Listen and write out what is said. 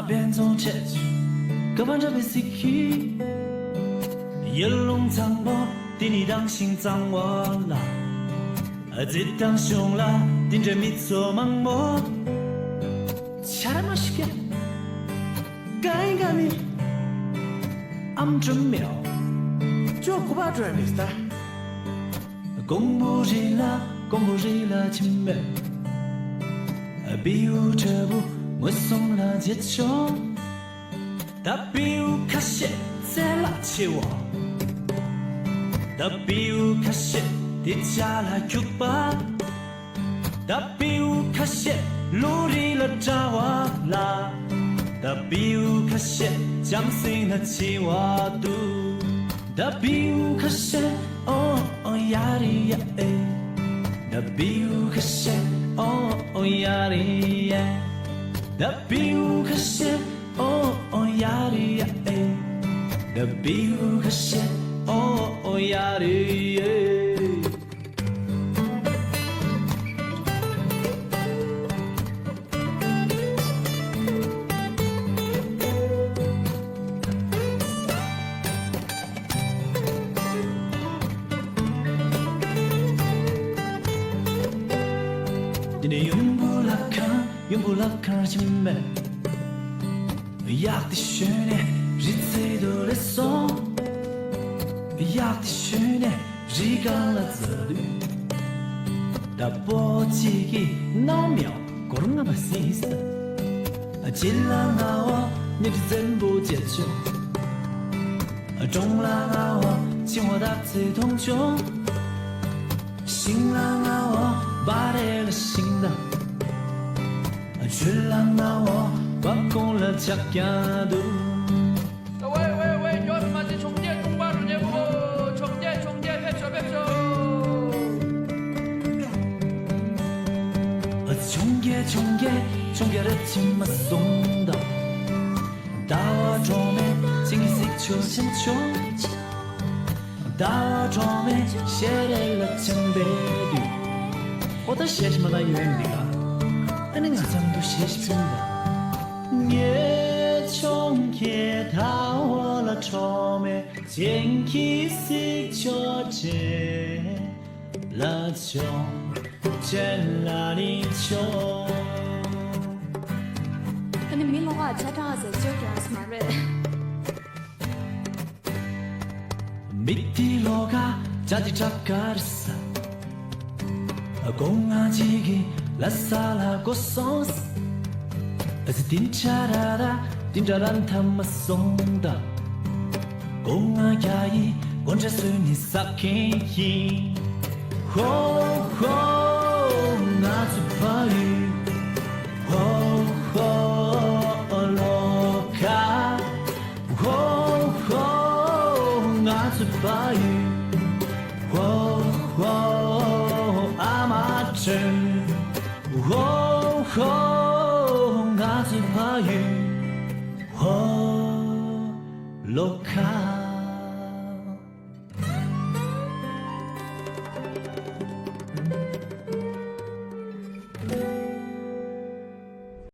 变种结局，各玩这边 CK， 一龙藏魔，替你当心脏我啦，这当凶啦，盯着你做盲目，恰他妈是个，干一干你，俺真妙，就古巴转的噻。公布日了前面，比如这部我送了结局，他比如卡西在拉起我，他比如卡西叠加了 Q 吧，他比如卡西努力了扎瓦拉，他比如卡西将心的起瓦度，他比如卡西哦哦呀哩呀哎，他比如卡西哦哦呀哩呀，他比如卡西哦哦呀哩呀哎，他比如卡西哦哦呀哩呀。你永不拉康前面，压的悬念，日子都来送，压的悬念，日干了自律，打破记忆闹秒，过了那么心思，既然我你的全部解决，中了我情话打最痛穷，心了我把这个心的。去让我把空了恰恰度。喂，有什么的充电中挂住节目？充电，别说。充电的情嘛送到，大我桌面，请你随球先球，大我桌面写了千百句，我在写什么来原理啊？那个咱们都写平了。夜中夜到我了窗面，天气是秋节了秋，见了你秋。근데 밀로가 자타서 저기서 말해. 밑으로가 자디 작가르사, 공아지기 라살라 고소스, 딘자란 타마송다, 공아야이 원자순이 삭히히, 호호 나주파유, 호호 로카, 호호 나주파유, 호호 아마춘, 호호 나주파유, 호 로카.